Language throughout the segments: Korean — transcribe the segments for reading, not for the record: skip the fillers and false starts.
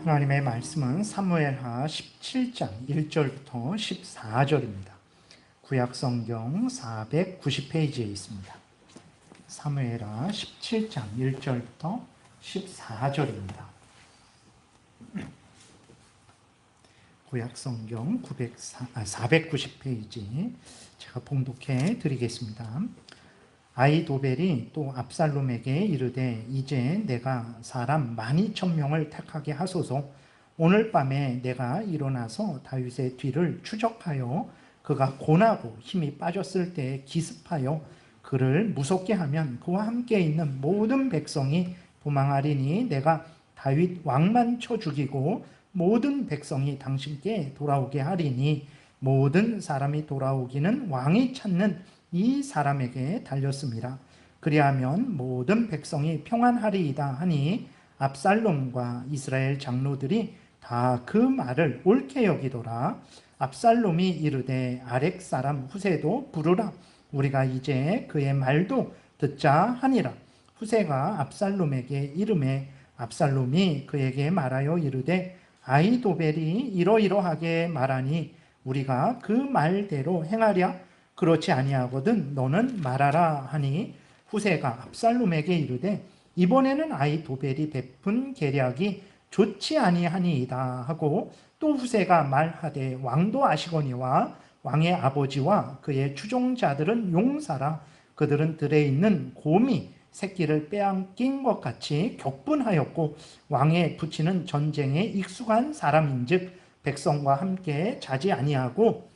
하나님의 말씀은 사무엘하 17장 1절부터 14절입니다. 구약성경 490페이지에 있습니다. 사무엘하 17장 1절부터 14절입니다. 구약성경 490페이지 제가 봉독해 드리겠습니다. 아히도벨이 또 압살롬에게 이르되 이제 내가 사람 12,000명을 택하게 하소서. 오늘 밤에 내가 일어나서 다윗의 뒤를 추적하여 그가 곤하고 힘이 빠졌을 때 기습하여 그를 무섭게 하면 그와 함께 있는 모든 백성이 도망하리니 내가 다윗 왕만 쳐 죽이고 모든 백성이 당신께 돌아오게 하리니 모든 사람이 돌아오기는 왕이 찾는 이 사람에게 달렸습니다. 그리하면 모든 백성이 평안하리이다 하니 압살롬과 이스라엘 장로들이 다 그 말을 옳게 여기더라. 압살롬이 이르되 아렉 사람 후세도 부르라. 우리가 이제 그의 말도 듣자 하니라. 후세가 압살롬에게 이르매 압살롬이 그에게 말하여 이르되 아히도벨이 이러이러하게 말하니 우리가 그 말대로 행하랴. 그렇지 아니하거든 너는 말하라 하니 후세가 압살롬에게 이르되 이번에는 아히도벨이 베푼 계략이 좋지 아니하니이다 하고 또 후세가 말하되 왕도 아시거니와 왕의 아버지와 그의 추종자들은 용사라. 그들은 들에 있는 곰이 새끼를 빼앗긴 것 같이 격분하였고 왕의 부치는 전쟁에 익숙한 사람인즉 백성과 함께 자지 아니하고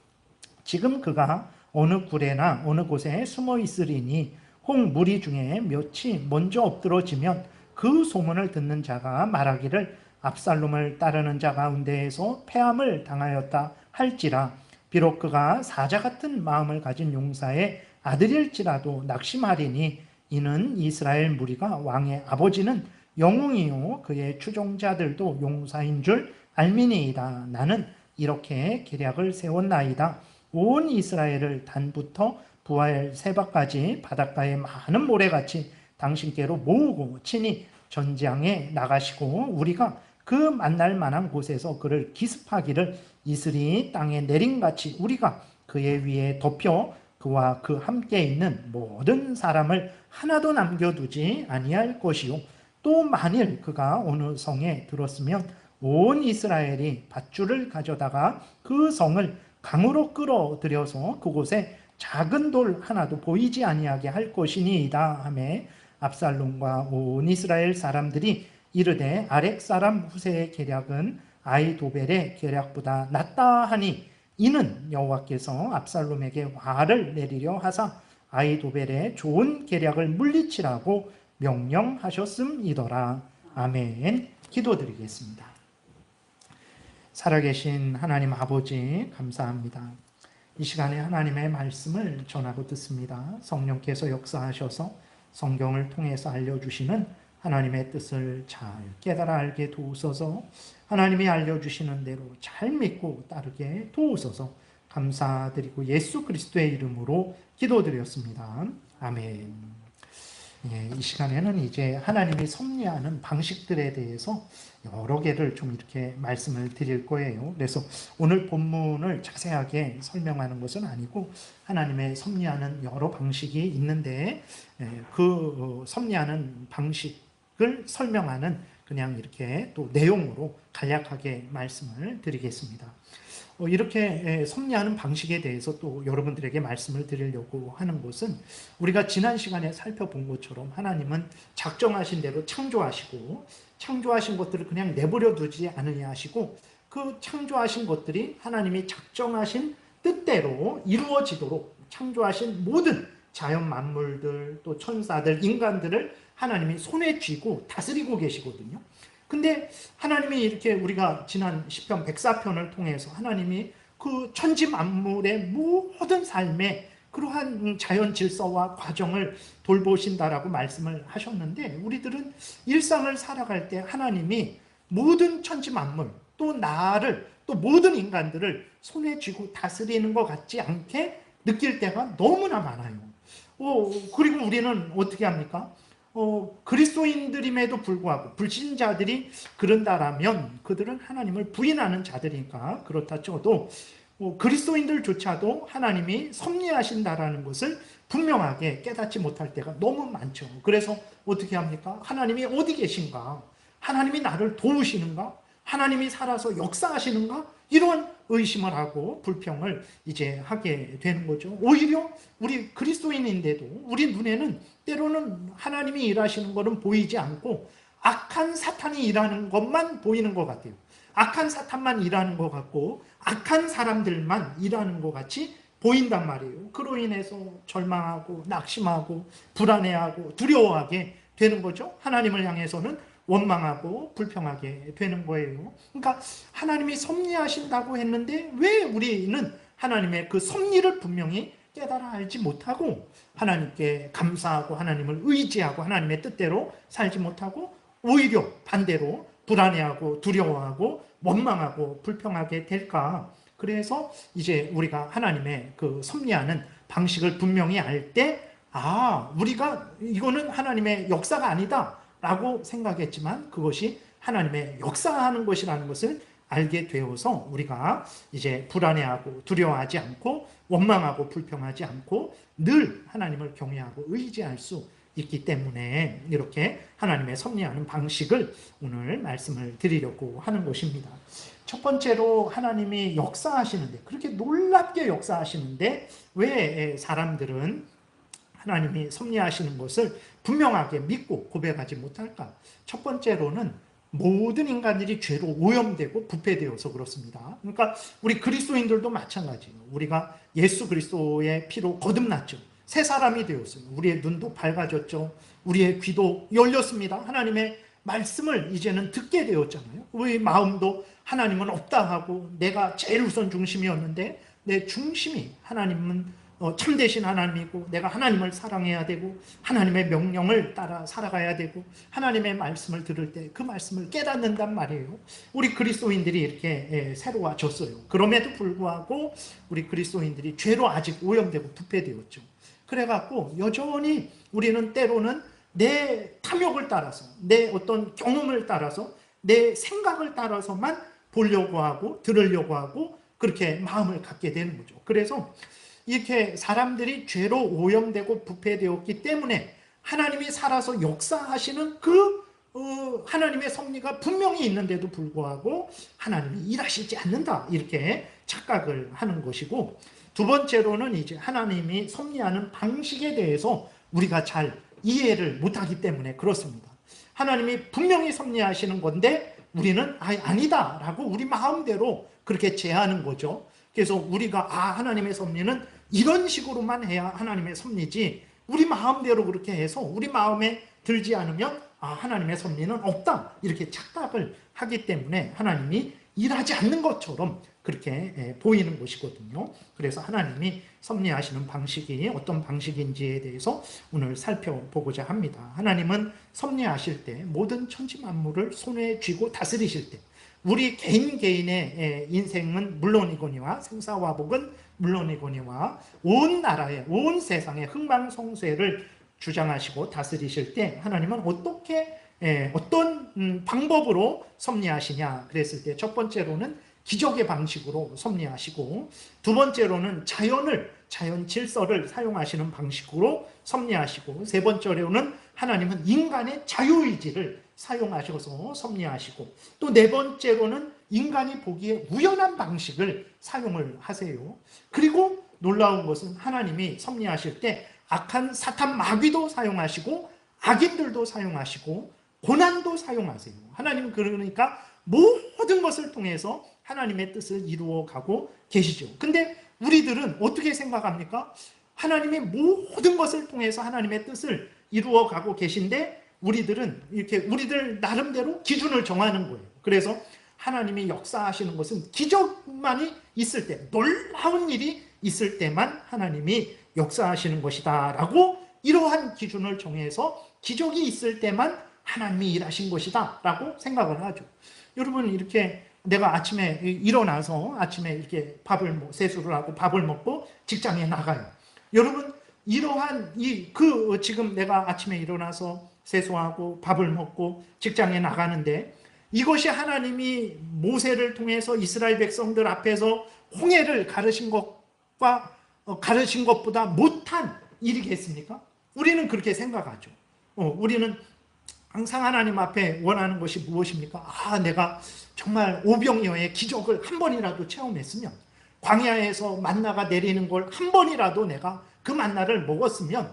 지금 그가 어느 굴에나 어느 곳에 숨어 있으리니 홍 무리 중에 몇이 먼저 엎드러지면 그 소문을 듣는 자가 말하기를 압살롬을 따르는 자 가운데에서 패함을 당하였다 할지라. 비록 그가 사자 같은 마음을 가진 용사의 아들일지라도 낙심하리니 이는 이스라엘 무리가 왕의 아버지는 영웅이요 그의 추종자들도 용사인 줄 알미니이다. 나는 이렇게 계략을 세웠나이다. 온 이스라엘을 단부터 부활 세바까지 바닷가에 많은 모래같이 당신께로 모으고 친히 전장에 나가시고 우리가 그 만날 만한 곳에서 그를 기습하기를 이슬이 땅에 내림같이 우리가 그의 위에 덮여 그와 그 함께 있는 모든 사람을 하나도 남겨두지 아니할 것이요. 또 만일 그가 어느 성에 들었으면 온 이스라엘이 밧줄을 가져다가 그 성을 강으로 끌어들여서 그곳에 작은 돌 하나도 보이지 아니하게 할 것이니이다 하매 압살롬과 온 이스라엘 사람들이 이르되 아렉 사람 후세의 계략은 아히도벨의 계략보다 낫다 하니 이는 여호와께서 압살롬에게 화를 내리려 하사 아히도벨의 좋은 계략을 물리치라고 명령하셨음이더라. 아멘. 기도드리겠습니다. 살아계신 하나님 아버지 감사합니다. 이 시간에 하나님의 말씀을 전하고 듣습니다. 성령께서 역사하셔서 성경을 통해서 알려주시는 하나님의 뜻을 잘 깨달아 알게 도우소서. 하나님이 알려주시는 대로 잘 믿고 따르게 도우소서. 감사드리고 예수 그리스도의 이름으로 기도드렸습니다. 아멘. 이 시간에는 이제 하나님이 섭리하는 방식들에 대해서 여러 개를 좀 이렇게 말씀을 드릴 거예요. 그래서 오늘 본문을 자세하게 설명하는 것은 아니고 하나님의 섭리하는 여러 방식이 있는데 그 섭리하는 방식을 설명하는 그냥 이렇게 또 내용으로 간략하게 말씀을 드리겠습니다. 이렇게 섭리하는 방식에 대해서 또 여러분들에게 말씀을 드리려고 하는 것은 우리가 지난 시간에 살펴본 것처럼 하나님은 작정하신 대로 창조하시고 창조하신 것들을 그냥 내버려 두지 않으냐 하시고 그 창조하신 것들이 하나님이 작정하신 뜻대로 이루어지도록 창조하신 모든 자연 만물들 또 천사들 인간들을 하나님이 손에 쥐고 다스리고 계시거든요. 근데 하나님이 이렇게 우리가 지난 시편 104편을 통해서 하나님이 그 천지 만물의 모든 삶에 그러한 자연 질서와 과정을 돌보신다라고 말씀을 하셨는데 우리들은 일상을 살아갈 때 하나님이 모든 천지 만물 또 나를 또 모든 인간들을 손에 쥐고 다스리는 것 같지 않게 느낄 때가 너무나 많아요. 그리고 우리는 어떻게 합니까? 그리스도인들임에도 불구하고 불신자들이 그런다라면 그들은 하나님을 부인하는 자들이니까 그렇다 쳐도 그리스도인들조차도 하나님이 섭리하신다라는 것을 분명하게 깨닫지 못할 때가 너무 많죠. 그래서 어떻게 합니까? 하나님이 어디 계신가? 하나님이 나를 도우시는가? 하나님이 살아서 역사하시는가? 이런 의심을 하고 불평을 이제 하게 되는 거죠. 오히려 우리 그리스도인인데도 우리 눈에는 때로는 하나님이 일하시는 것은 보이지 않고 악한 사탄이 일하는 것만 보이는 것 같아요. 악한 사탄만 일하는 것 같고 악한 사람들만 일하는 것 같이 보인단 말이에요. 그로 인해서 절망하고 낙심하고 불안해하고 두려워하게 되는 거죠. 하나님을 향해서는 원망하고 불평하게 되는 거예요. 그러니까 하나님이 섭리하신다고 했는데 왜 우리는 하나님의 그 섭리를 분명히 깨달아 알지 못하고 하나님께 감사하고 하나님을 의지하고 하나님의 뜻대로 살지 못하고 오히려 반대로 불안해하고 두려워하고 원망하고 불평하게 될까? 그래서 이제 우리가 하나님의 그 섭리하는 방식을 분명히 알 때 우리가 이거는 하나님의 역사가 아니다 라고 생각했지만 그것이 하나님의 역사하는 것이라는 것을 알게 되어서 우리가 이제 불안해하고 두려워하지 않고 원망하고 불평하지 않고 늘 하나님을 경외하고 의지할 수 있기 때문에 이렇게 하나님의 섭리하는 방식을 오늘 말씀을 드리려고 하는 것입니다. 첫 번째로 하나님이 역사하시는데 그렇게 놀랍게 역사하시는데 왜 사람들은 하나님이 섭리하시는 것을 분명하게 믿고 고백하지 못할까? 첫 번째로는 모든 인간들이 죄로 오염되고 부패되어서 그렇습니다. 그러니까 우리 그리스도인들도 마찬가지예요. 우리가 예수 그리스도의 피로 거듭났죠. 새 사람이 되었어요. 우리의 눈도 밝아졌죠. 우리의 귀도 열렸습니다. 하나님의 말씀을 이제는 듣게 되었잖아요. 우리 마음도 하나님은 없다 하고 내가 제일 우선 중심이었는데 내 중심이 하나님은 참되신 하나님이고 내가 하나님을 사랑해야 되고 하나님의 명령을 따라 살아가야 되고 하나님의 말씀을 들을 때 그 말씀을 깨닫는단 말이에요. 우리 그리스도인들이 이렇게 새로워졌어요. 그럼에도 불구하고 우리 그리스도인들이 죄로 아직 오염되고 부패되었죠. 그래갖고 여전히 우리는 때로는 내 탐욕을 따라서 내 어떤 경험을 따라서 내 생각을 따라서만 보려고 하고 들으려고 하고 그렇게 마음을 갖게 되는 거죠. 그래서 이렇게 사람들이 죄로 오염되고 부패되었기 때문에 하나님이 살아서 역사하시는 그 하나님의 섭리가 분명히 있는데도 불구하고 하나님이 일하시지 않는다 이렇게 착각을 하는 것이고 두 번째로는 이제 하나님이 섭리하는 방식에 대해서 우리가 잘 이해를 못하기 때문에 그렇습니다. 하나님이 분명히 섭리하시는 건데 우리는 아니다 라고 우리 마음대로 그렇게 제하는 거죠. 그래서 우리가 하나님의 섭리는 이런 식으로만 해야 하나님의 섭리지 우리 마음대로 그렇게 해서 우리 마음에 들지 않으면 하나님의 섭리는 없다 이렇게 착각을 하기 때문에 하나님이 일하지 않는 것처럼 그렇게 보이는 것이거든요. 그래서 하나님이 섭리하시는 방식이 어떤 방식인지에 대해서 오늘 살펴보고자 합니다. 하나님은 섭리하실 때 모든 천지 만물을 손에 쥐고 다스리실 때 우리 개인의 인생은 물론이거니와 생사화복은 물론이거니와 온 나라의 온 세상의 흥망성쇠를 주장하시고 다스리실 때 하나님은 어떤 방법으로 섭리하시냐 그랬을 때 첫 번째로는 기적의 방식으로 섭리하시고 두 번째로는 자연 질서를 사용하시는 방식으로 섭리하시고 세 번째로는 하나님은 인간의 자유의지를 사용하셔서 섭리하시고 또 네 번째로는 인간이 보기에 우연한 방식을 사용을 하세요. 그리고 놀라운 것은 하나님이 섭리하실 때 악한 사탄 마귀도 사용하시고 악인들도 사용하시고 고난도 사용하세요. 하나님은 그러니까 모든 것을 통해서 하나님의 뜻을 이루어가고 계시죠. 근데 우리들은 어떻게 생각합니까? 하나님이 모든 것을 통해서 하나님의 뜻을 이루어가고 계신데 우리들은 이렇게 우리들 나름대로 기준을 정하는 거예요. 그래서 하나님이 역사하시는 것은 기적만이 있을 때, 놀라운 일이 있을 때만 하나님이 역사하시는 것이다 라고 이러한 기준을 정해서 기적이 있을 때만 하나님이 일하신 것이다 라고 생각을 하죠. 여러분 이렇게 내가 아침에 일어나서 아침에 이렇게 세수를 하고 밥을 먹고 직장에 나가요. 여러분 이러한 지금 내가 아침에 일어나서 세수하고 밥을 먹고 직장에 나가는데, 이것이 하나님이 모세를 통해서 이스라엘 백성들 앞에서 홍해를 가르신 것보다 못한 일이겠습니까? 우리는 그렇게 생각하죠. 우리는 항상 하나님 앞에 원하는 것이 무엇입니까? 내가 정말 오병이어의 기적을 한 번이라도 체험했으면, 광야에서 만나가 내리는 걸 한 번이라도 내가 그 만나를 먹었으면,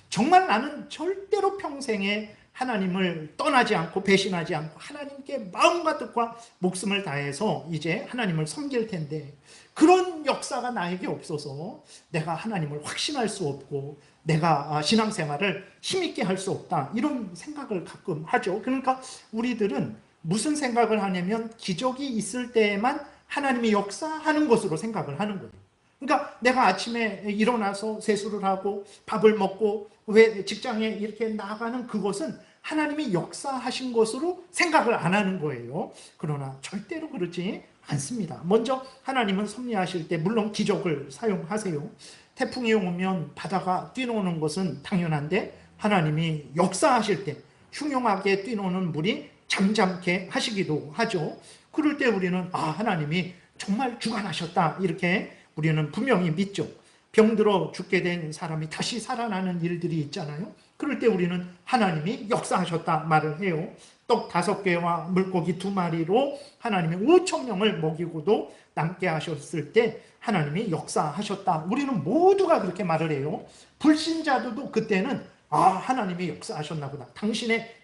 정말 나는 절대로 평생에 하나님을 떠나지 않고 배신하지 않고 하나님께 마음과 뜻과 목숨을 다해서 이제 하나님을 섬길 텐데, 그런 역사가 나에게 없어서 내가 하나님을 확신할 수 없고 내가 신앙생활을 힘있게 할 수 없다, 이런 생각을 가끔 하죠. 그러니까 우리들은 무슨 생각을 하냐면, 기적이 있을 때에만 하나님이 역사하는 것으로 생각을 하는 거예요. 그러니까 내가 아침에 일어나서 세수를 하고 밥을 먹고 왜 직장에 이렇게 나가는 그것은 하나님이 역사하신 것으로 생각을 안 하는 거예요. 그러나 절대로 그렇지 않습니다. 먼저 하나님은 섭리하실 때 물론 기적을 사용하세요. 태풍이 오면 바다가 뛰노는 것은 당연한데, 하나님이 역사하실 때 흉흉하게 뛰노는 물이 잠잠케 하시기도 하죠. 그럴 때 우리는 하나님이 정말 주관하셨다, 이렇게 우리는 분명히 믿죠. 병들어 죽게 된 사람이 다시 살아나는 일들이 있잖아요. 그럴 때 우리는 하나님이 역사하셨다 말을 해요. 떡 5개와 물고기 2마리로 하나님이 5,000명을 먹이고도 남게 하셨을 때 하나님이 역사하셨다, 우리는 모두가 그렇게 말을 해요. 불신자들도 그때는 하나님이 역사하셨나 보다,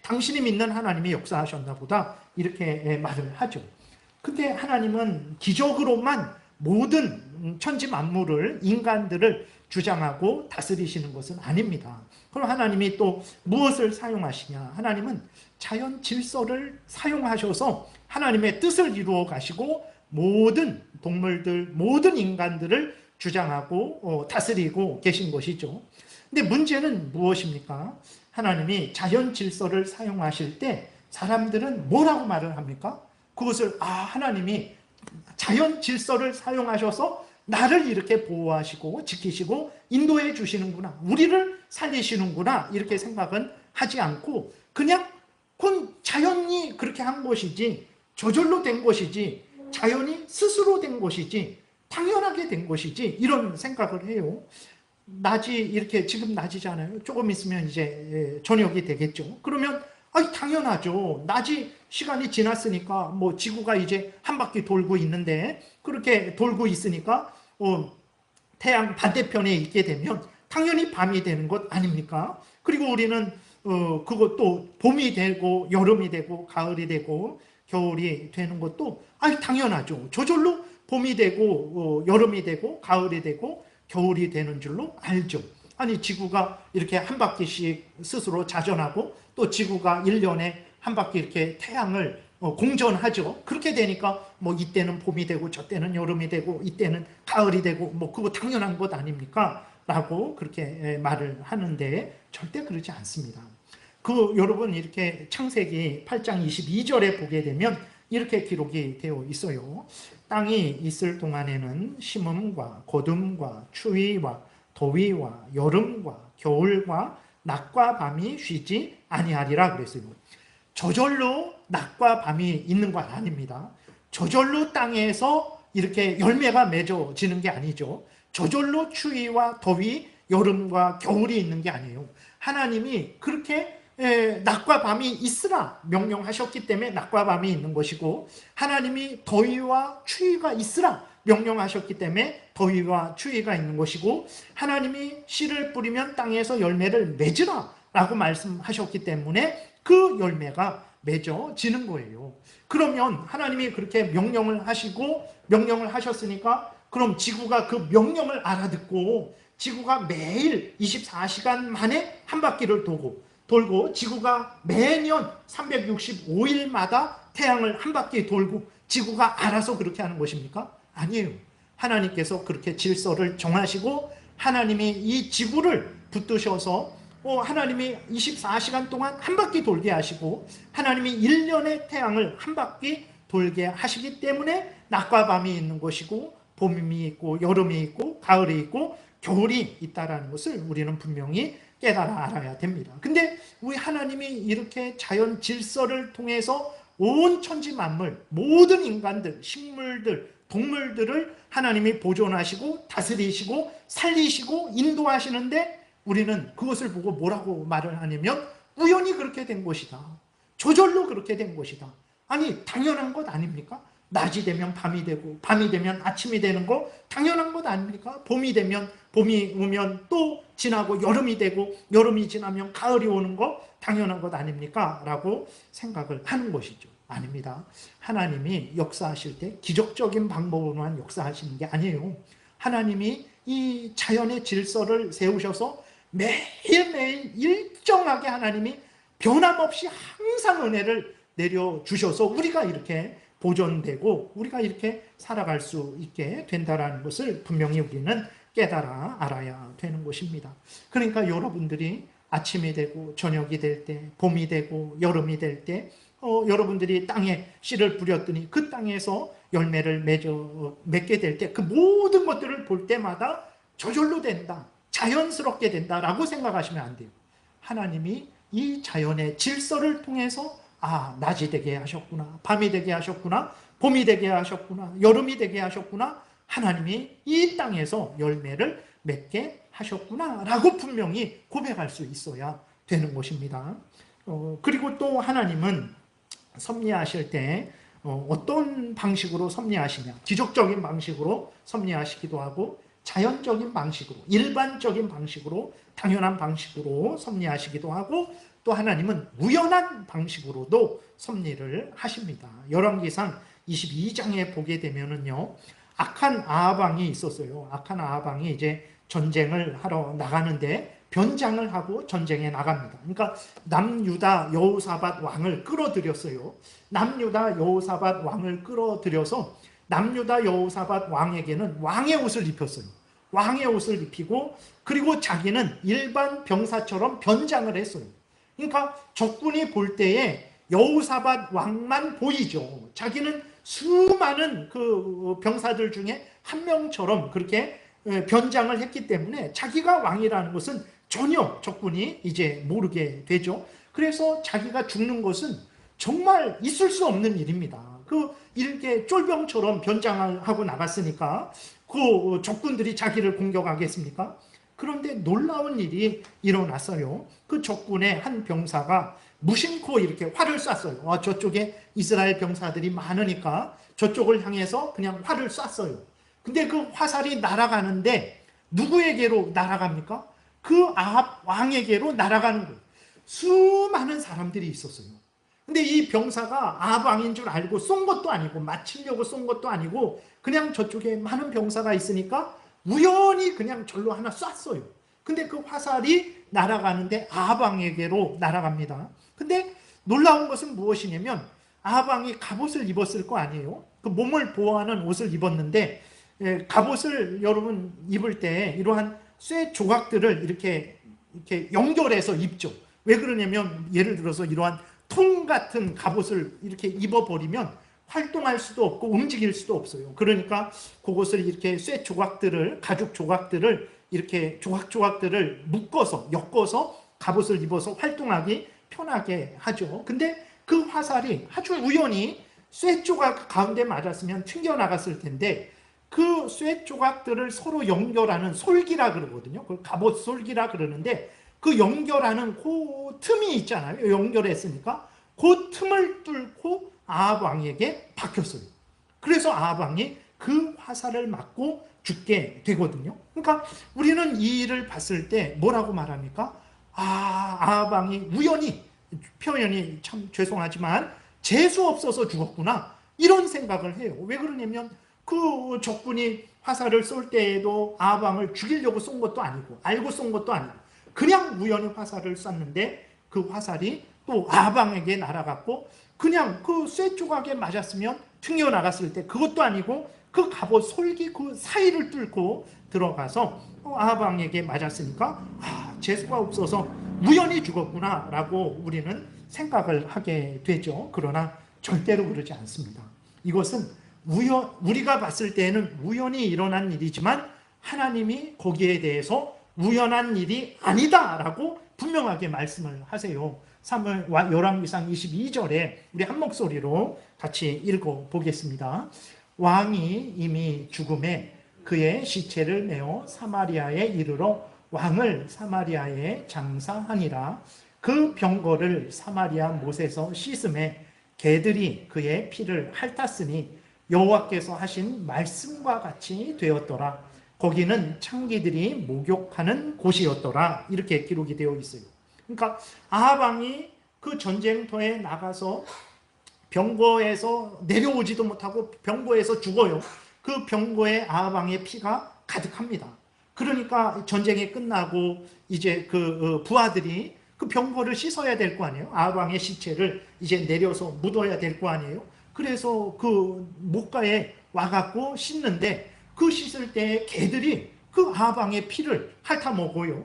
당신이 믿는 하나님이 역사하셨나 보다, 이렇게 말을 하죠. 근데 하나님은 기적으로만 모든 천지 만물을, 인간들을 주장하고 다스리시는 것은 아닙니다. 그럼 하나님이 또 무엇을 사용하시냐? 하나님은 자연 질서를 사용하셔서 하나님의 뜻을 이루어 가시고 모든 동물들, 모든 인간들을 주장하고 다스리고 계신 것이죠. 근데 문제는 무엇입니까? 하나님이 자연 질서를 사용하실 때 사람들은 뭐라고 말을 합니까? 그것을 하나님이 자연 질서를 사용하셔서 나를 이렇게 보호하시고 지키시고 인도해 주시는구나, 우리를 살리시는구나, 이렇게 생각은 하지 않고 그냥 그건 자연이 그렇게 한 것이지, 저절로 된 것이지, 자연이 스스로 된 것이지, 당연하게 된 것이지, 이런 생각을 해요. 낮이 이렇게 지금 낮이잖아요. 조금 있으면 이제 저녁이 되겠죠. 그러면 당연하죠. 낮이 시간이 지났으니까 지구가 이제 한 바퀴 돌고 있는데, 그렇게 돌고 있으니까 태양 반대편에 있게 되면 당연히 밤이 되는 것 아닙니까? 그리고 우리는 그것도 봄이 되고 여름이 되고 가을이 되고 겨울이 되는 것도 당연하죠. 저절로 봄이 되고 여름이 되고 가을이 되고 겨울이 되는 줄로 알죠. 지구가 이렇게 한 바퀴씩 스스로 자전하고 또 지구가 1년에 한 바퀴 이렇게 태양을 공전하죠. 그렇게 되니까 이때는 봄이 되고 저때는 여름이 되고 이때는 가을이 되고 그거 당연한 것 아닙니까? 라고 그렇게 말을 하는데, 절대 그러지 않습니다. 여러분 이렇게 창세기 8장 22절에 보게 되면 이렇게 기록이 되어 있어요. 땅이 있을 동안에는 심음과 거둠과 추위와 더위와 여름과 겨울과 낮과 밤이 쉬지 아니하리라 그랬어요. 저절로 낮과 밤이 있는 건 아닙니다. 저절로 땅에서 이렇게 열매가 맺어지는 게 아니죠. 저절로 추위와 더위, 여름과 겨울이 있는 게 아니에요. 하나님이 그렇게 낮과 밤이 있으라 명령하셨기 때문에 낮과 밤이 있는 것이고, 하나님이 더위와 추위가 있으라 명령하셨기 때문에 더위와 추위가 있는 것이고, 하나님이 씨를 뿌리면 땅에서 열매를 맺으라 라고 말씀하셨기 때문에 그 열매가 맺어지는 거예요. 그러면 하나님이 그렇게 명령을 하시고 명령을 하셨으니까, 그럼 지구가 그 명령을 알아듣고 지구가 매일 24시간 만에 한 바퀴를 돌고 지구가 매년 365일마다 태양을 한 바퀴 돌고 지구가 알아서 그렇게 하는 것입니까? 아니에요. 하나님께서 그렇게 질서를 정하시고 하나님이 이 지구를 붙드셔서 하나님이 24시간 동안 한 바퀴 돌게 하시고 하나님이 1년의 태양을 한 바퀴 돌게 하시기 때문에 낮과 밤이 있는 것이고 봄이 있고 여름이 있고 가을이 있고 겨울이 있다는 것을 우리는 분명히 깨달아 알아야 됩니다. 근데 우리 하나님이 이렇게 자연 질서를 통해서 온 천지 만물, 모든 인간들, 식물들, 동물들을 하나님이 보존하시고 다스리시고 살리시고 인도하시는데 우리는 그것을 보고 뭐라고 말을 하냐면 우연히 그렇게 된 것이다. 저절로 그렇게 된 것이다. 아니, 당연한 것 아닙니까? 낮이 되면 밤이 되고 밤이 되면 아침이 되는 거 당연한 것 아닙니까? 봄이 되면 봄이 오면 또 지나고 여름이 되고 여름이 지나면 가을이 오는 거 당연한 것 아닙니까? 라고 생각을 하는 것이죠. 아닙니다. 하나님이 역사하실 때 기적적인 방법으로만 역사하시는 게 아니에요. 하나님이 이 자연의 질서를 세우셔서 매일매일 일정하게 하나님이 변함없이 항상 은혜를 내려주셔서 우리가 이렇게 보존되고 우리가 이렇게 살아갈 수 있게 된다는 것을 분명히 우리는 깨달아 알아야 되는 것입니다. 그러니까 여러분들이 아침이 되고 저녁이 될 때, 봄이 되고 여름이 될 때 여러분들이 땅에 씨를 뿌렸더니 그 땅에서 열매를 맺게 될 때 그 모든 것들을 볼 때마다 저절로 된다, 자연스럽게 된다라고 생각하시면 안 돼요. 하나님이 이 자연의 질서를 통해서 낮이 되게 하셨구나, 밤이 되게 하셨구나, 봄이 되게 하셨구나, 여름이 되게 하셨구나, 하나님이 이 땅에서 열매를 맺게 하셨구나 라고 분명히 고백할 수 있어야 되는 것입니다. 그리고 또 하나님은 섭리하실 때 어떤 방식으로 섭리하시냐, 기적적인 방식으로 섭리하시기도 하고 자연적인 방식으로, 일반적인 방식으로, 당연한 방식으로 섭리하시기도 하고 또 하나님은 우연한 방식으로도 섭리를 하십니다. 열왕기상 22장에 보게 되면은요, 악한 아합왕이 있었어요. 악한 아합왕이 이제 전쟁을 하러 나가는데 변장을 하고 전쟁에 나갑니다. 그러니까 남유다 여호사밧 왕을 끌어들였어요. 남유다 여호사밧 왕을 끌어들여서 남유다 여호사밧 왕에게는 왕의 옷을 입혔어요. 왕의 옷을 입히고 그리고 자기는 일반 병사처럼 변장을 했어요. 그러니까 적군이 볼 때에 여호사밧 왕만 보이죠. 자기는 수많은 그 병사들 중에 한 명처럼 그렇게 변장을 했기 때문에 자기가 왕이라는 것은 전혀 적군이 이제 모르게 되죠. 그래서 자기가 죽는 것은 정말 있을 수 없는 일입니다. 이렇게 쫄병처럼 변장을 하고 나갔으니까 그 적군들이 자기를 공격하겠습니까? 그런데 놀라운 일이 일어났어요. 그 적군의 한 병사가 무심코 이렇게 활을 쐈어요. 저쪽에 이스라엘 병사들이 많으니까 저쪽을 향해서 그냥 활을 쐈어요. 근데 그 화살이 날아가는데 누구에게로 날아갑니까? 그 아합 왕에게로 날아가는 거예요. 수많은 사람들이 있었어요. 근데 이 병사가 아합 왕인 줄 알고 쏜 것도 아니고 맞추려고 쏜 것도 아니고 그냥 저쪽에 많은 병사가 있으니까 우연히 그냥 절로 하나 쐈어요. 근데 그 화살이 날아가는데 아합 왕에게로 날아갑니다. 근데 놀라운 것은 무엇이냐면 아합 왕이 갑옷을 입었을 거 아니에요. 그 몸을 보호하는 옷을 입었는데 갑옷을 여러분 입을 때 이러한 쇠 조각들을 이렇게 연결해서 입죠. 왜 그러냐면 예를 들어서 이러한 통 같은 갑옷을 이렇게 입어버리면 활동할 수도 없고 움직일 수도 없어요. 그러니까 그것을 이렇게 쇠 조각들을, 가죽 조각들을 이렇게 조각조각들을 묶어서 엮어서 갑옷을 입어서 활동하기 편하게 하죠. 근데 그 화살이 아주 우연히 쇠 조각 가운데 맞았으면 튕겨나갔을 텐데 그 쇠 조각들을 서로 연결하는 솔기라 그러거든요. 그걸 갑옷 솔기라 그러는데 그 연결하는 그 틈이 있잖아요. 연결했으니까 그 틈을 뚫고 아합 왕에게 박혔어요. 그래서 아합 왕이 그 화살을 맞고 죽게 되거든요. 그러니까 우리는 이 일을 봤을 때 뭐라고 말합니까? 아합 왕이 우연히, 표현이 참 죄송하지만 재수 없어서 죽었구나 이런 생각을 해요. 왜 그러냐면 그 적군이 화살을 쏠 때에도 아합 왕을 죽이려고 쏜 것도 아니고 알고 쏜 것도 아니고 그냥 우연히 화살을 쐈는데 그 화살이 또 아합 왕에게 날아갔고 그냥 그 쇠 조각에 맞았으면 튕겨나갔을 때 그것도 아니고 그 갑옷 솔기 그 사이를 뚫고 들어가서 아합 왕에게 맞았으니까 재수가 없어서 우연히 죽었구나 라고 우리는 생각을 하게 되죠. 그러나 절대로 그러지 않습니다. 이것은 우리가 봤을 때에는 우연히 일어난 일이지만 하나님이 거기에 대해서 우연한 일이 아니다라고 분명하게 말씀을 하세요. 열왕기상 22절에 우리 한 목소리로 같이 읽어보겠습니다. 왕이 이미 죽음에 그의 시체를 메어 사마리아에 이르러 왕을 사마리아에 장사하니라. 그 병거를 사마리아 못에서 씻음에 개들이 그의 피를 핥았으니 여호와께서 하신 말씀과 같이 되었더라. 거기는 창기들이 목욕하는 곳이었더라. 이렇게 기록이 되어 있어요. 그러니까 아합 왕이 그 전쟁터에 나가서 병거에서 내려오지도 못하고 병거에서 죽어요. 그 병거에 아합 왕의 피가 가득합니다. 그러니까 전쟁이 끝나고 이제 그 부하들이 그 병거를 씻어야 될 거 아니에요. 아합 왕의 시체를 이제 내려서 묻어야 될 거 아니에요. 그래서 그 목가에 와갖고 씻는데 그 씻을 때 개들이 그 아합 왕의 피를 핥아 먹어요.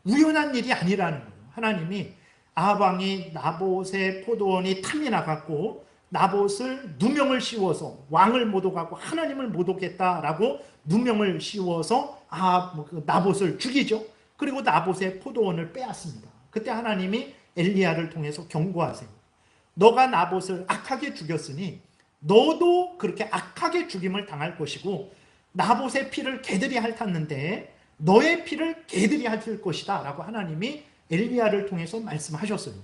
우연한 일이 아니라는 거예요. 하나님이 아합 왕이 나봇의 포도원이 탐이 나갖고 나봇을 누명을 씌워서 왕을 못 오가고 하나님을 못 오겠다라고 누명을 씌워서 나봇을 죽이죠. 그리고 나봇의 포도원을 빼앗습니다. 그때 하나님이 엘리야를 통해서 경고하세요. 너가 나봇을 악하게 죽였으니 너도 그렇게 악하게 죽임을 당할 것이고 나봇의 피를 개들이 핥았는데 너의 피를 개들이 핥을 것이다 라고 하나님이 엘리야를 통해서 말씀하셨어요.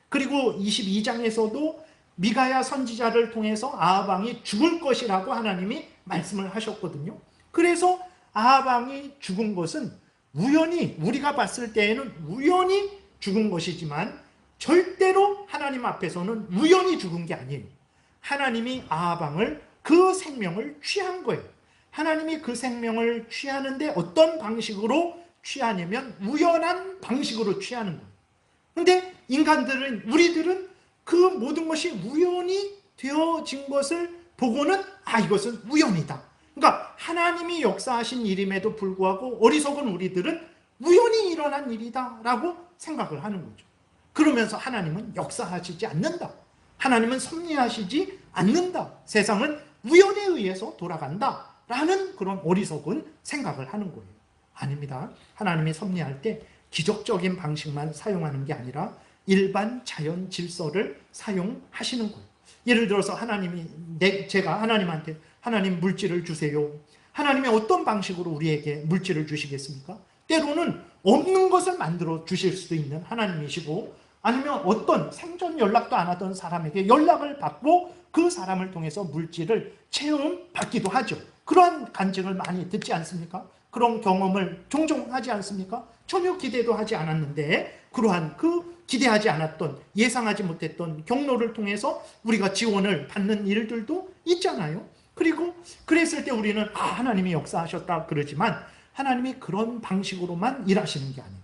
그리고 22장에서도 미가야 선지자를 통해서 아합 왕이 죽을 것이라고 하나님이 말씀을 하셨거든요. 그래서 아합 왕이 죽은 것은 우연히, 우리가 봤을 때에는 우연히 죽은 것이지만 절대로 하나님 앞에서는 우연히 죽은 게 아니에요. 하나님이 아합 왕을 그 생명을 취한 거예요. 하나님이 그 생명을 취하는데 어떤 방식으로 취하냐면 우연한 방식으로 취하는 거예요. 그런데 인간들은, 우리들은 그 모든 것이 우연히 되어진 것을 보고는 이것은 우연이다. 그러니까 하나님이 역사하신 일임에도 불구하고 어리석은 우리들은 우연히 일어난 일이다 라고 생각을 하는 거죠. 그러면서 하나님은 역사하시지 않는다. 하나님은 섭리하시지 않는다. 세상은 우연에 의해서 돌아간다 라는 그런 어리석은 생각을 하는 거예요. 아닙니다. 하나님이 섭리할 때 기적적인 방식만 사용하는 게 아니라 일반 자연 질서를 사용하시는 거예요. 예를 들어서 제가 하나님한테 하나님 물질을 주세요. 하나님이 어떤 방식으로 우리에게 물질을 주시겠습니까? 때로는 없는 것을 만들어 주실 수도 있는 하나님이시고, 아니면 어떤 생전 연락도 안 하던 사람에게 연락을 받고 그 사람을 통해서 물질을 체험받기도 하죠. 그러한 간증을 많이 듣지 않습니까? 그런 경험을 종종 하지 않습니까? 전혀 기대도 하지 않았는데 그러한 기대하지 않았던, 예상하지 못했던 경로를 통해서 우리가 지원을 받는 일들도 있잖아요. 그리고 그랬을 때 우리는 하나님이 역사하셨다 그러지만 하나님이 그런 방식으로만 일하시는 게 아니에요.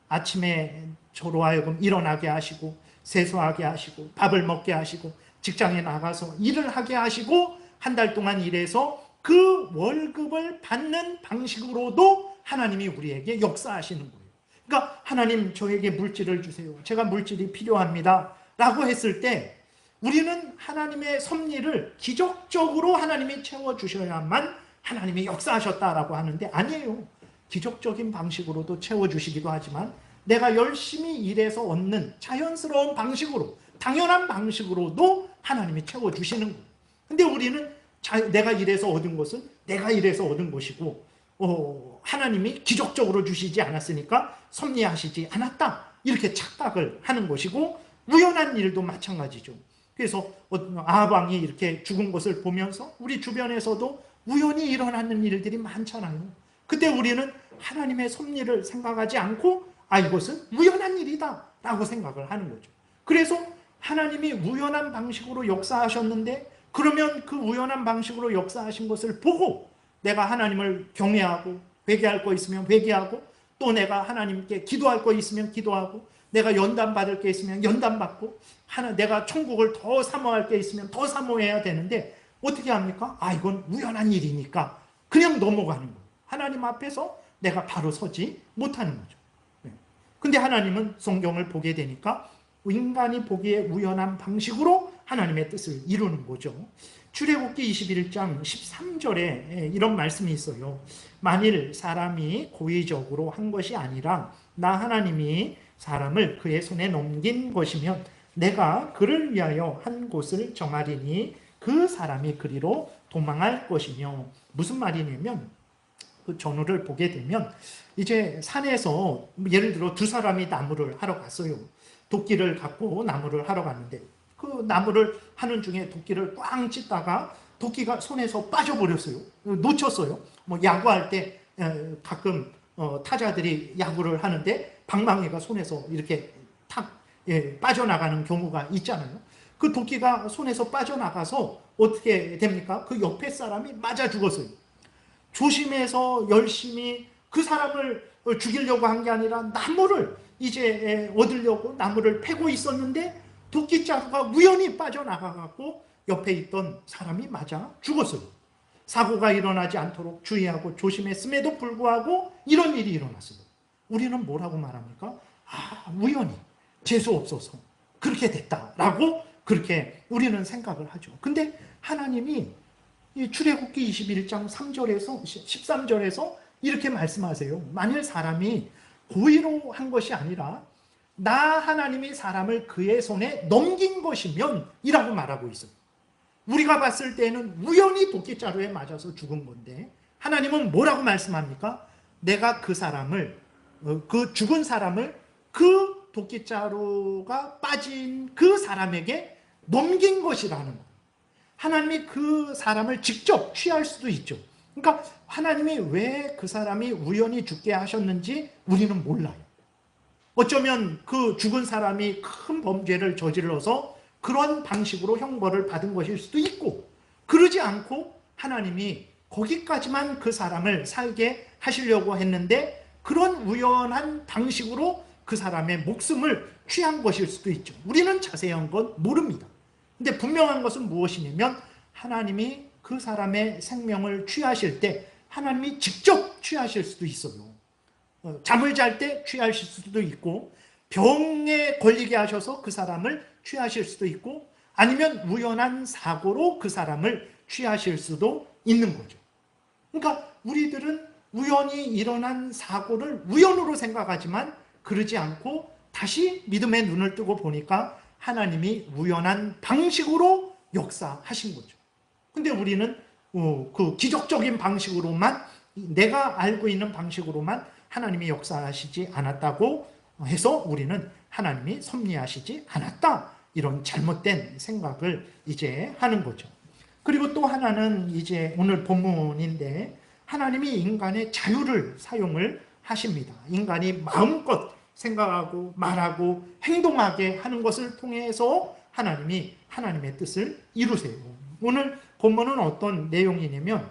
아침에 저로 하여금 일어나게 하시고 세수하게 하시고 밥을 먹게 하시고 직장에 나가서 일을 하게 하시고 한 달 동안 일해서 그 월급을 받는 방식으로도 하나님이 우리에게 역사하시는 거예요. 그러니까 하나님 저에게 물질을 주세요. 제가 물질이 필요합니다 라고 했을 때 우리는 하나님의 섭리를 기적적으로 하나님이 채워주셔야만 하나님이 역사하셨다라고 하는데 아니에요. 기적적인 방식으로도 채워주시기도 하지만 내가 열심히 일해서 얻는 자연스러운 방식으로, 당연한 방식으로도 하나님이 채워주시는 거예요. 근데 우리는 내가 일해서 얻은 것은 내가 일해서 얻은 것이고 하나님이 기적적으로 주시지 않았으니까 섭리하시지 않았다 이렇게 착각을 하는 것이고, 우연한 일도 마찬가지죠. 그래서 아합 왕이 이렇게 죽은 것을 보면서 우리 주변에서도 우연히 일어나는 일들이 많잖아요. 그때 우리는 하나님의 섭리를 생각하지 않고 이것은 우연한 일이다 라고 생각을 하는 거죠. 그래서 하나님이 우연한 방식으로 역사하셨는데 그러면 그 우연한 방식으로 역사하신 것을 보고 내가 하나님을 경외하고 회개할 거 있으면 회개하고, 또 내가 하나님께 기도할 거 있으면 기도하고, 내가 연단 받을 게 있으면 연단 받고, 내가 천국을 더 사모할 게 있으면 더 사모해야 되는데 어떻게 합니까? 이건 우연한 일이니까 그냥 넘어가는 거예요. 하나님 앞에서 내가 바로 서지 못하는 거죠. 근데 하나님은 성경을 보게 되니까 인간이 보기에 우연한 방식으로 하나님의 뜻을 이루는 거죠. 출애굽기 21장 13절에 이런 말씀이 있어요. 만일 사람이 고의적으로 한 것이 아니라 나 하나님이 사람을 그의 손에 넘긴 것이면 내가 그를 위하여 한 곳을 정하리니 그 사람이 그리로 도망할 것이며. 무슨 말이냐면 그 전후를 보게 되면 이제 산에서 예를 들어 두 사람이 나무를 하러 갔어요. 도끼를 갖고 나무를 하러 갔는데 그 나무를 하는 중에 도끼를 꽝 찢다가 도끼가 손에서 빠져버렸어요. 놓쳤어요. 뭐 야구할 때 가끔 타자들이 야구를 하는데 방망이가 손에서 이렇게 탁 빠져나가는 경우가 있잖아요. 그 도끼가 손에서 빠져나가서 어떻게 됩니까? 그 옆에 사람이 맞아 죽었어요. 조심해서 열심히 그 사람을 죽이려고 한 게 아니라 나무를 이제 얻으려고 나무를 패고 있었는데 도끼자루가 우연히 빠져나가갖고 옆에 있던 사람이 맞아 죽었어요. 사고가 일어나지 않도록 주의하고 조심했음에도 불구하고 이런 일이 일어났어요. 우리는 뭐라고 말합니까? 우연히 재수 없어서 그렇게 됐다라고 그렇게 우리는 생각을 하죠. 근데 하나님이 이 출애굽기 21장 3절에서 13절에서 이렇게 말씀하세요. 만일 사람이 고의로 한 것이 아니라 나 하나님이 사람을 그의 손에 넘긴 것이면 이라고 말하고 있어요. 우리가 봤을 때는 우연히 도끼자루에 맞아서 죽은 건데 하나님은 뭐라고 말씀합니까? 내가 그 사람을 그 죽은 사람을 그 도끼자루가 빠진 그 사람에게 넘긴 것이라는 거예요. 하나님이 그 사람을 직접 취할 수도 있죠. 그러니까 하나님이 왜 그 사람이 우연히 죽게 하셨는지 우리는 몰라요. 어쩌면 그 죽은 사람이 큰 범죄를 저질러서 그런 방식으로 형벌을 받은 것일 수도 있고, 그러지 않고 하나님이 거기까지만 그 사람을 살게 하시려고 했는데 그런 우연한 방식으로 그 사람의 목숨을 취한 것일 수도 있죠. 우리는 자세한 건 모릅니다. 근데 분명한 것은 무엇이냐면 하나님이 그 사람의 생명을 취하실 때 하나님이 직접 취하실 수도 있어요. 잠을 잘 때 취하실 수도 있고, 병에 걸리게 하셔서 그 사람을 취하실 수도 있고, 아니면 우연한 사고로 그 사람을 취하실 수도 있는 거죠. 그러니까 우리들은 우연히 일어난 사고를 우연으로 생각하지만 그러지 않고 다시 믿음의 눈을 뜨고 보니까 하나님이 우연한 방식으로 역사하신 거죠. 근데 우리는 그 기적적인 방식으로만, 내가 알고 있는 방식으로만 하나님이 역사하시지 않았다고 해서 우리는 하나님이 섭리하시지 않았다, 이런 잘못된 생각을 이제 하는 거죠. 그리고 또 하나는 이제 오늘 본문인데 하나님이 인간의 자유를 사용을 하십니다. 인간이 마음껏 생각하고 말하고 행동하게 하는 것을 통해서 하나님이 하나님의 뜻을 이루세요. 오늘 본문은 어떤 내용이냐면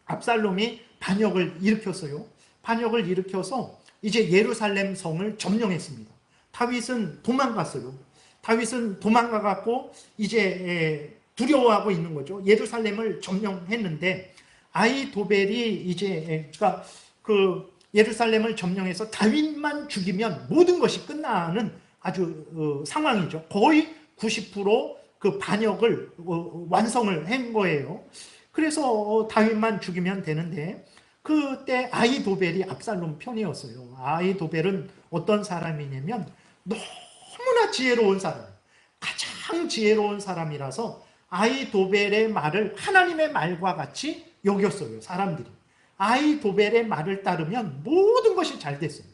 압살롬이 반역을 일으켰어요. 반역을 일으켜서 이제 예루살렘 성을 점령했습니다. 다윗은 도망갔어요. 다윗은 도망가갖고 이제 두려워하고 있는 거죠. 예루살렘을 점령했는데 아히도벨이 이제 그러니까 그 예루살렘을 점령해서 다윗만 죽이면 모든 것이 끝나는 아주 상황이죠. 거의 90% 반역을 완성을 한 거예요. 그래서 다윗만 죽이면 되는데 그때 아히도벨이 압살롬 편이었어요. 아히도벨은 어떤 사람이냐면 너무나 지혜로운 사람, 가장 지혜로운 사람이라서 아히도벨의 말을 하나님의 말과 같이 여겼어요. 사람들이 아히도벨의 말을 따르면 모든 것이 잘 됐어요.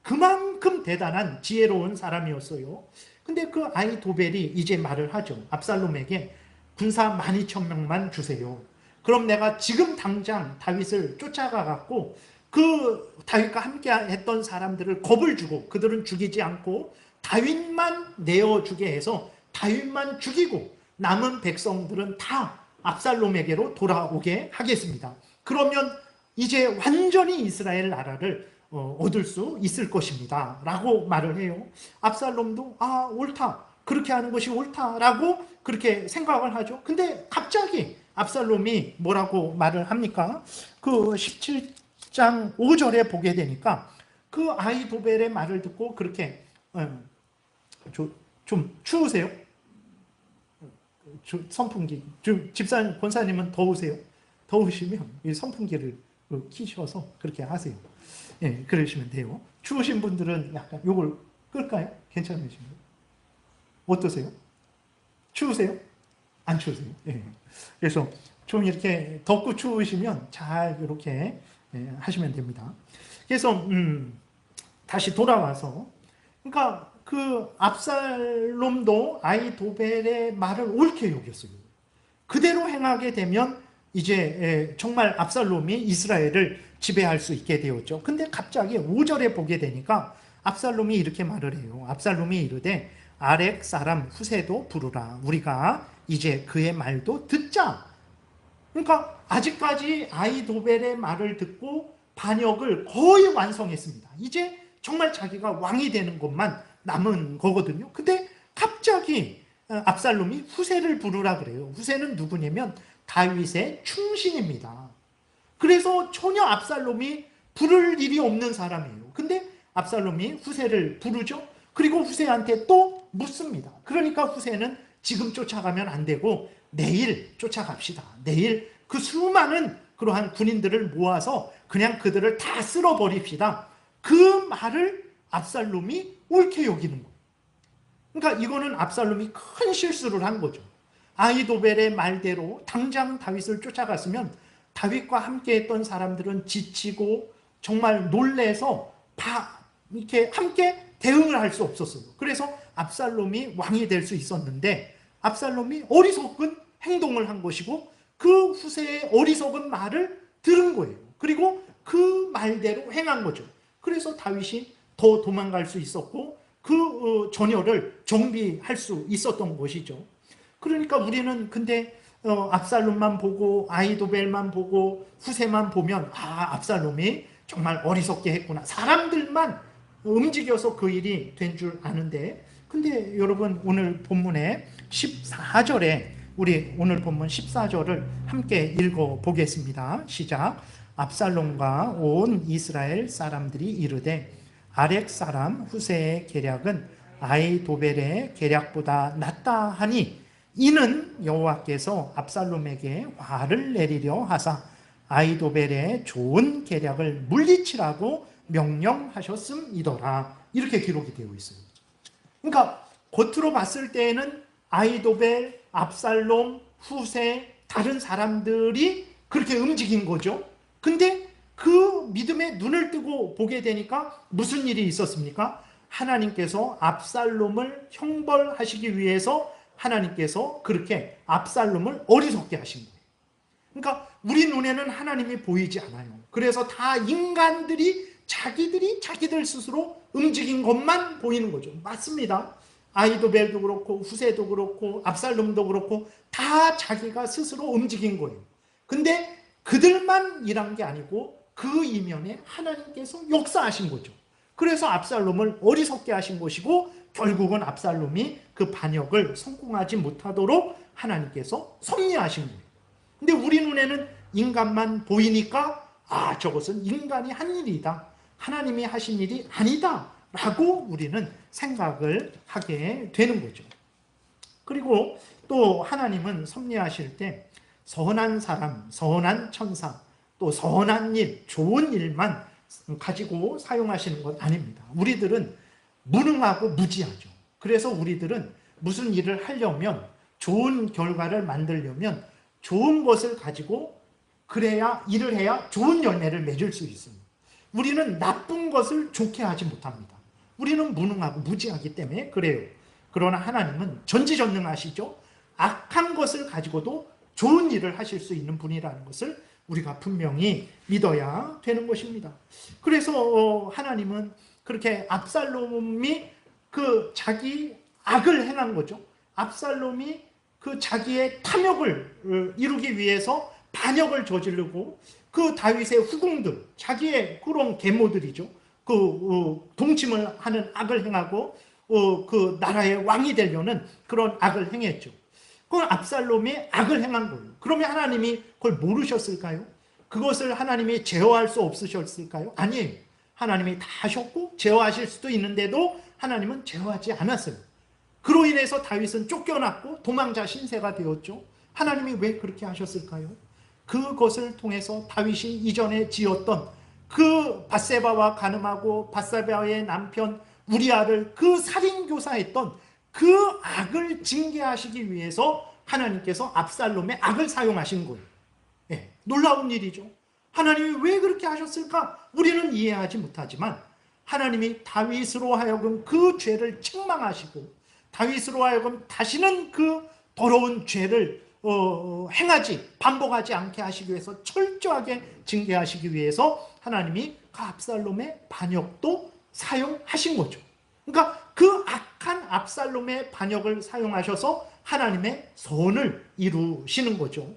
그만큼 대단한 지혜로운 사람이었어요. 근데 그 아히도벨이 이제 말을 하죠. 압살롬에게 군사 12,000명만 주세요. 그럼 내가 지금 당장 다윗을 쫓아가 갖고 그 다윗과 함께 했던 사람들을 겁을 주고 그들은 죽이지 않고 다윗만 내어주게 해서 다윗만 죽이고 남은 백성들은 다 압살롬에게로 돌아오게 하겠습니다. 그러면 이제 완전히 이스라엘 나라를 얻을 수 있을 것입니다 라고 말을 해요. 압살롬도 옳다, 그렇게 하는 것이 옳다라고 그렇게 생각을 하죠. 근데 갑자기 압살롬이 뭐라고 말을 합니까? 그 17장 5절에 보게 되니까 그 아히도벨의 말을 듣고 그렇게 좀 추우세요? 선풍기. 집사님, 권사님은 더우세요? 더우시면 이 선풍기를 키셔서 그렇게 하세요. 예, 그러시면 돼요. 추우신 분들은 약간 요걸 끌까요? 괜찮으신가요? 어떠세요? 추우세요? 안 추우세요? 예. 그래서 좀 이렇게 덥고 추우시면 잘 이렇게 하시면 됩니다. 그래서 다시 돌아와서, 그러니까 그 압살롬도 아히도벨의 말을 옳게 여겼어요. 그대로 행하게 되면 이제 정말 압살롬이 이스라엘을 지배할 수 있게 되었죠. 근데 갑자기 5절에 보게 되니까 압살롬이 이렇게 말을 해요. 압살롬이 이르되 아렉 사람 후세도 부르라. 우리가 이제 그의 말도 듣자. 그러니까 아직까지 아히도벨의 말을 듣고 반역을 거의 완성했습니다. 이제 정말 자기가 왕이 되는 것만 남은 거거든요. 근데 갑자기 압살롬이 후세를 부르라 그래요. 후세는 누구냐면 다윗의 충신입니다. 그래서 전혀 압살롬이 부를 일이 없는 사람이에요. 근데 압살롬이 후세를 부르죠. 그리고 후세한테 또 묻습니다. 그러니까 후세는 지금 쫓아가면 안 되고 내일 쫓아갑시다. 내일 그 수많은 그러한 군인들을 모아서 그냥 그들을 다 쓸어버립시다. 그 말을 압살롬이 옳게 여기는 거예요. 그러니까 이거는 압살롬이 큰 실수를 한 거죠. 아히도벨의 말대로 당장 다윗을 쫓아갔으면 다윗과 함께 했던 사람들은 지치고 정말 놀래서 이렇게 함께 대응을 할 수 없었어요. 그래서 압살롬이 왕이 될 수 있었는데 압살롬이 어리석은 행동을 한 것이고 그 후세의 어리석은 말을 들은 거예요. 그리고 그 말대로 행한 거죠. 그래서 다윗이 더 도망갈 수 있었고 그 전열을 정비할 수 있었던 것이죠. 그러니까 우리는 근데 압살롬만 보고 아히도벨만 보고 후세만 보면 압살롬이 정말 어리석게 했구나. 사람들만 움직여서 그 일이 된 줄 아는데, 근데 여러분 오늘 본문의 14절에 우리 오늘 본문 14절을 함께 읽어보겠습니다. 시작. 압살롬과 온 이스라엘 사람들이 이르되 아렉 사람 후세의 계략은 아히도벨의 계략보다 낫다 하니 이는 여호와께서 압살롬에게 화를 내리려 하사 아히도벨의 좋은 계략을 물리치라고 명령하셨음이더라. 이렇게 기록이 되어 있어요. 그러니까 겉으로 봤을 때에는 아히도벨, 압살롬, 후세, 다른 사람들이 그렇게 움직인 거죠. 근데 그 믿음에 눈을 뜨고 보게 되니까 무슨 일이 있었습니까? 하나님께서 압살롬을 형벌하시기 위해서 하나님께서 그렇게 압살롬을 어리석게 하신 거예요. 그러니까 우리 눈에는 하나님이 보이지 않아요. 그래서 다 인간들이 자기들 스스로 움직인 것만 보이는 거죠. 맞습니다. 아히도벨도 그렇고 후세도 그렇고 압살롬도 그렇고 다 자기가 스스로 움직인 거예요. 근데 그들만 일한 게 아니고 그 이면에 하나님께서 역사하신 거죠. 그래서 압살롬을 어리석게 하신 것이고 결국은 압살롬이 그 반역을 성공하지 못하도록 하나님께서 섭리하신 거예요. 근데 우리 눈에는 인간만 보이니까 저것은 인간이 한 일이다. 하나님이 하신 일이 아니다. 라고 우리는 생각을 하게 되는 거죠. 그리고 또 하나님은 섭리하실 때 선한 사람, 선한 천사, 또 선한 일, 좋은 일만 가지고 사용하시는 것 아닙니다. 우리들은 무능하고 무지하죠. 그래서 우리들은 무슨 일을 하려면 좋은 결과를 만들려면 좋은 것을 가지고 일을 해야 좋은 열매를 맺을 수 있습니다. 우리는 나쁜 것을 좋게 하지 못합니다. 우리는 무능하고 무지하기 때문에 그래요. 그러나 하나님은 전지전능하시죠. 악한 것을 가지고도 좋은 일을 하실 수 있는 분이라는 것을 우리가 분명히 믿어야 되는 것입니다. 그래서 하나님은 그렇게 압살롬이 그 자기 악을 행한 거죠. 압살롬이 그 자기의 탐욕을 이루기 위해서 반역을 저지르고 그 다윗의 후궁들, 자기의 그런 계모들이죠. 그 동침을 하는 악을 행하고 그 나라의 왕이 되려는 그런 악을 행했죠. 그건 압살롬이 악을 행한 거예요. 그러면 하나님이 그걸 모르셨을까요? 그것을 하나님이 제어할 수 없으셨을까요? 아니에요. 하나님이 다 하셨고 제어하실 수도 있는데도 하나님은 제어하지 않았어요. 그로 인해서 다윗은 쫓겨났고 도망자 신세가 되었죠. 하나님이 왜 그렇게 하셨을까요? 그것을 통해서 다윗이 이전에 지었던 그 밧세바와 간음하고 밧세바의 남편 우리아를 그 살인교사했던 그 악을 징계하시기 위해서 하나님께서 압살롬의 악을 사용하신 거예요. 예, 놀라운 일이죠. 하나님이 왜 그렇게 하셨을까? 우리는 이해하지 못하지만 하나님이 다윗으로 하여금 그 죄를 책망하시고 다윗으로 하여금 다시는 그 더러운 죄를 반복하지 않게 하시기 위해서 철저하게 징계하시기 위해서 하나님이 그 압살롬의 반역도 사용하신 거죠. 그러니까 그 악한 압살롬의 반역을 사용하셔서 하나님의 선을 이루시는 거죠.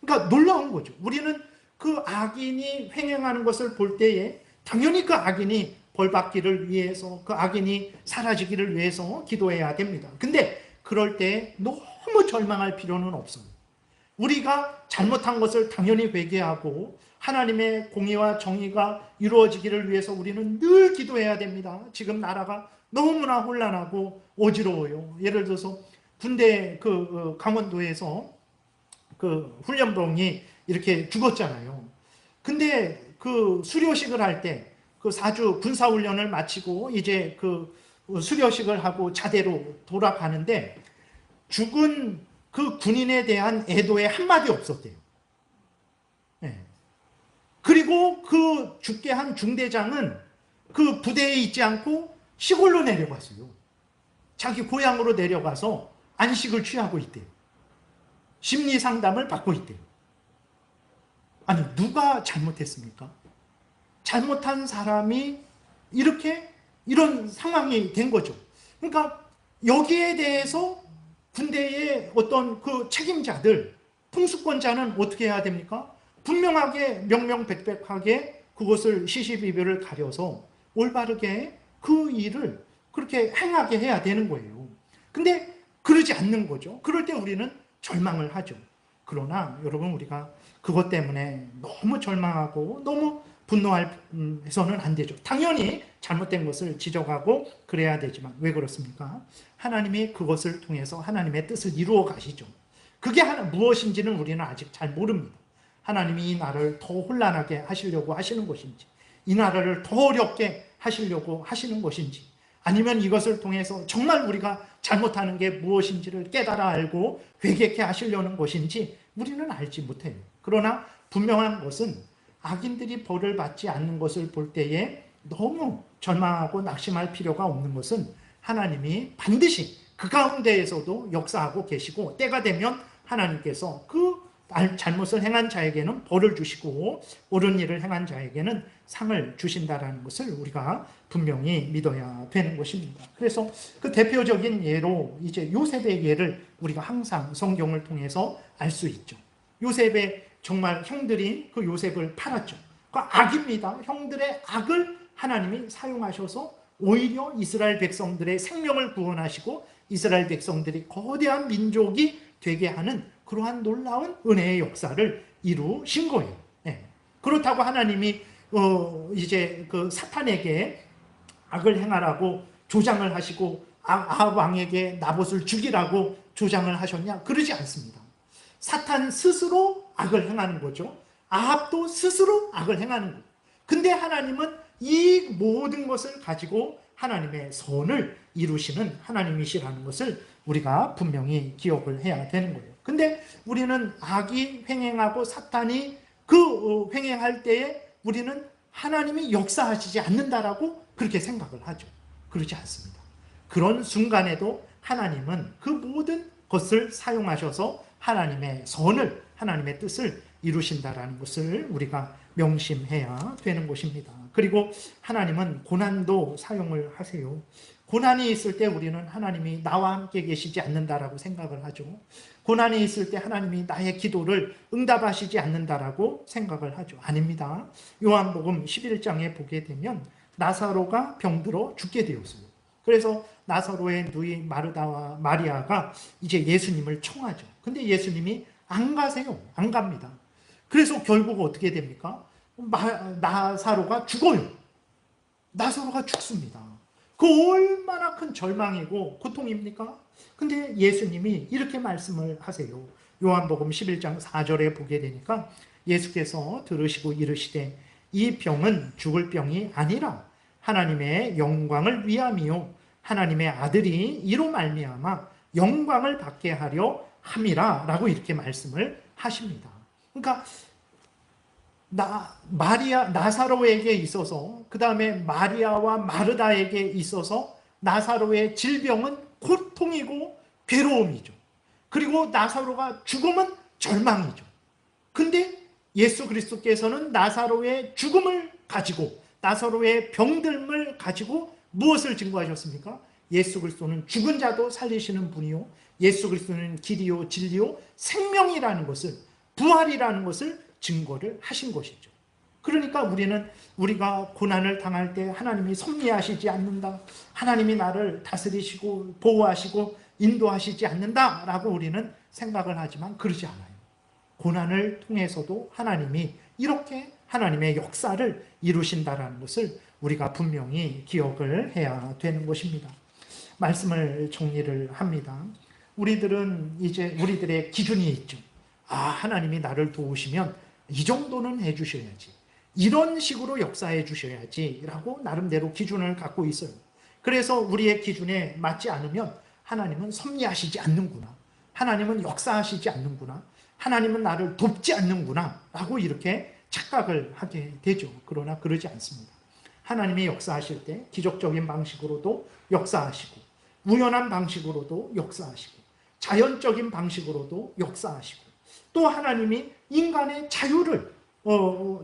그러니까 놀라운 거죠. 우리는 그 악인이 횡행하는 것을 볼 때에 당연히 그 악인이 벌받기를 위해서, 그 악인이 사라지기를 위해서 기도해야 됩니다. 근데 그럴 때 너무 절망할 필요는 없어요. 우리가 잘못한 것을 당연히 회개하고 하나님의 공의와 정의가 이루어지기를 위해서 우리는 늘 기도해야 됩니다. 지금 나라가 너무나 혼란하고 어지러워요. 예를 들어서 군대 강원도에서 그 훈련병이 이렇게 죽었잖아요. 근데 그 수료식을 할 때 그 4주 군사훈련을 마치고 이제 그 수료식을 하고 자대로 돌아가는데 죽은 그 군인에 대한 애도에 한마디 없었대요. 네. 그리고 그 죽게 한 중대장은 그 부대에 있지 않고 시골로 내려갔어요. 자기 고향으로 내려가서 안식을 취하고 있대요. 심리 상담을 받고 있대요. 아니, 누가 잘못했습니까? 잘못한 사람이 이런 상황이 된 거죠. 그러니까 여기에 대해서 군대의 어떤 그 책임자들, 통수권자는 어떻게 해야 됩니까? 분명하게 명명백백하게 그것을 시시비비를 가려서 올바르게 그 일을 그렇게 행하게 해야 되는 거예요. 근데 그러지 않는 거죠. 그럴 때 우리는 절망을 하죠. 그러나 여러분, 우리가 그것 때문에 너무 절망하고 너무 분노해서는 안 되죠. 당연히 잘못된 것을 지적하고 그래야 되지만 왜 그렇습니까? 하나님이 그것을 통해서 하나님의 뜻을 이루어 가시죠. 그게 무엇인지는 우리는 아직 잘 모릅니다. 하나님이 이 나라를 더 혼란하게 하시려고 하시는 것인지, 이 나라를 더 어렵게 하시려고 하시는 것인지, 아니면 이것을 통해서 정말 우리가 잘못하는 게 무엇인지를 깨달아 알고 회개케 하시려는 것인지 우리는 알지 못해요. 그러나 분명한 것은 악인들이 벌을 받지 않는 것을 볼 때에 너무 절망하고 낙심할 필요가 없는 것은 하나님이 반드시 그 가운데에서도 역사하고 계시고, 때가 되면 하나님께서 그 잘못을 행한 자에게는 벌을 주시고 옳은 일을 행한 자에게는 상을 주신다라는 것을 우리가 분명히 믿어야 되는 것입니다. 그래서 그 대표적인 예로 이제 요셉의 예를 우리가 항상 성경을 통해서 알 수 있죠. 요셉의 정말 형들이 그 요셉을 팔았죠. 그 악입니다. 형들의 악을 하나님이 사용하셔서 오히려 이스라엘 백성들의 생명을 구원하시고 이스라엘 백성들이 거대한 민족이 되게 하는 그러한 놀라운 은혜의 역사를 이루신 거예요. 네. 그렇다고 하나님이 이제 그 사탄에게 악을 행하라고 조장을 하시고 아합 왕에게 나봇을 죽이라고 조장을 하셨냐? 그러지 않습니다. 사탄 스스로 악을 행하는 거죠. 아합도 스스로 악을 행하는 거예요. 근데 하나님은 이 모든 것을 가지고 하나님의 선을 이루시는 하나님이시라는 것을 우리가 분명히 기억을 해야 되는 거예요. 근데 우리는 악이 횡행하고 사탄이 그 횡행할 때에 우리는 하나님이 역사하시지 않는다라고 그렇게 생각을 하죠. 그렇지 않습니다. 그런 순간에도 하나님은 그 모든 것을 사용하셔서 하나님의 선을, 하나님의 뜻을 이루신다라는 것을 우리가 명심해야 되는 것입니다. 그리고 하나님은 고난도 사용을 하세요. 고난이 있을 때 우리는 하나님이 나와 함께 계시지 않는다라고 생각을 하죠. 고난이 있을 때 하나님이 나의 기도를 응답하시지 않는다라고 생각을 하죠. 아닙니다. 요한복음 11장에 보게 되면 나사로가 병들어 죽게 되었어요. 그래서 나사로의 누이 마르다와 마리아가 이제 예수님을 청하죠. 근데 예수님이 안 가세요. 안 갑니다. 그래서 결국 어떻게 됩니까? 나사로가 죽어요. 나사로가 죽습니다. 그 얼마나 큰 절망이고 고통입니까? 근데 예수님이 이렇게 말씀을 하세요. 요한복음 11장 4절에 보게 되니까 예수께서 들으시고 이르시되 이 병은 죽을 병이 아니라 하나님의 영광을 위함이요 하나님의 아들이 이로 말미암아 영광을 받게 하려 함이라 라고 이렇게 말씀을 하십니다. 그러니까 나사로에게 있어서, 그 다음에 마리아와 마르다에게 있어서 나사로의 질병은 고통이고 괴로움이죠. 그리고 나사로가 죽으면 절망이죠. 근데 예수 그리스도께서는 나사로의 죽음을 가지고, 나사로의 병듦을 가지고 무엇을 증거하셨습니까? 예수 그리스도는 죽은 자도 살리시는 분이요, 예수 그리스도는 길이요 진리요 생명이라는 것을, 부활이라는 것을 증거를 하신 것이죠. 그러니까 우리가 고난을 당할 때 하나님이 섭리하시지 않는다, 하나님이 나를 다스리시고 보호하시고 인도하시지 않는다라고 우리는 생각을 하지만 그러지 않아요. 고난을 통해서도 하나님이 이렇게 하나님의 역사를 이루신다라는 것을 우리가 분명히 기억을 해야 되는 것입니다. 말씀을 정리를 합니다. 우리들은 이제 우리들의 기준이 있죠. 하나님이 나를 도우시면 이 정도는 해주셔야지, 이런 식으로 역사해 주셔야지 라고 나름대로 기준을 갖고 있어요. 그래서 우리의 기준에 맞지 않으면 하나님은 섭리하시지 않는구나, 하나님은 역사하시지 않는구나, 하나님은 나를 돕지 않는구나 라고 이렇게 착각을 하게 되죠. 그러나 그러지 않습니다. 하나님이 역사하실 때 기적적인 방식으로도 역사하시고, 우연한 방식으로도 역사하시고, 자연적인 방식으로도 역사하시고, 또 하나님이 인간의 자유를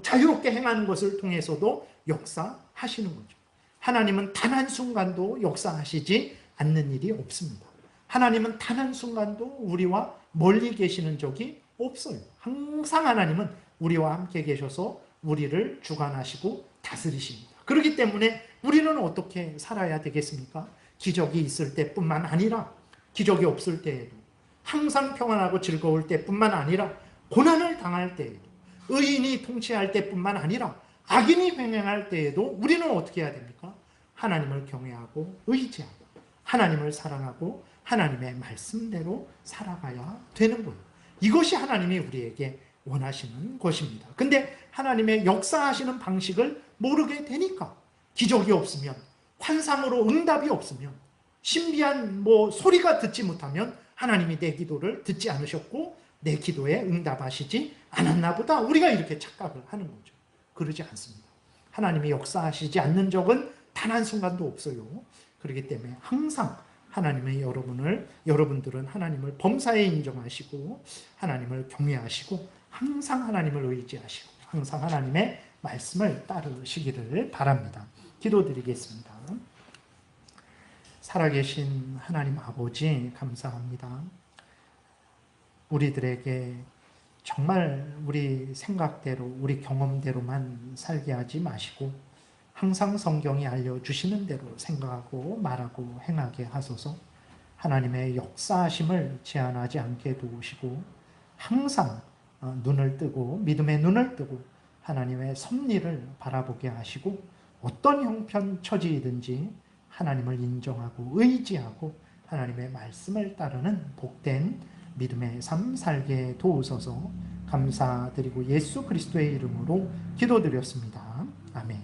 자유롭게 행하는 것을 통해서도 역사하시는 거죠. 하나님은 단 한순간도 역사하시지 않는 일이 없습니다. 하나님은 단 한순간도 우리와 멀리 계시는 적이 없어요. 항상 하나님은 우리와 함께 계셔서 우리를 주관하시고 다스리십니다. 그렇기 때문에 우리는 어떻게 살아야 되겠습니까? 기적이 있을 때뿐만 아니라 기적이 없을 때에도, 항상 평안하고 즐거울 때뿐만 아니라 고난을 당할 때에도, 의인이 통치할 때뿐만 아니라 악인이 횡행할 때에도 우리는 어떻게 해야 됩니까? 하나님을 경외하고 의지하고 하나님을 사랑하고 하나님의 말씀대로 살아가야 되는 거예요. 이것이 하나님이 우리에게 원하시는 것입니다. 근데 하나님의 역사하시는 방식을 모르게 되니까, 기적이 없으면, 환상으로 응답이 없으면, 신비한 소리가 듣지 못하면 하나님이 내 기도를 듣지 않으셨고 내 기도에 응답하시지 않았나 보다, 우리가 이렇게 착각을 하는 거죠. 그러지 않습니다. 하나님이 역사하시지 않는 적은 단 한순간도 없어요. 그렇기 때문에 항상 하나님의 여러분들은 하나님을 범사에 인정하시고 하나님을 경외하시고 항상 하나님을 의지하시고 항상 하나님의 말씀을 따르시기를 바랍니다. 기도드리겠습니다. 살아계신 하나님 아버지, 감사합니다. 우리들에게 정말 우리 생각대로, 우리 경험대로만 살게 하지 마시고 항상 성경이 알려주시는 대로 생각하고 말하고 행하게 하소서. 하나님의 역사하심을 제한하지 않게 도우시고 항상 눈을 뜨고, 믿음의 눈을 뜨고 하나님의 섭리를 바라보게 하시고, 어떤 형편처지이든지 하나님을 인정하고 의지하고 하나님의 말씀을 따르는 복된 믿음의 삶 살게 도우소서. 감사드리고 예수 그리스도의 이름으로 기도드렸습니다. 아멘.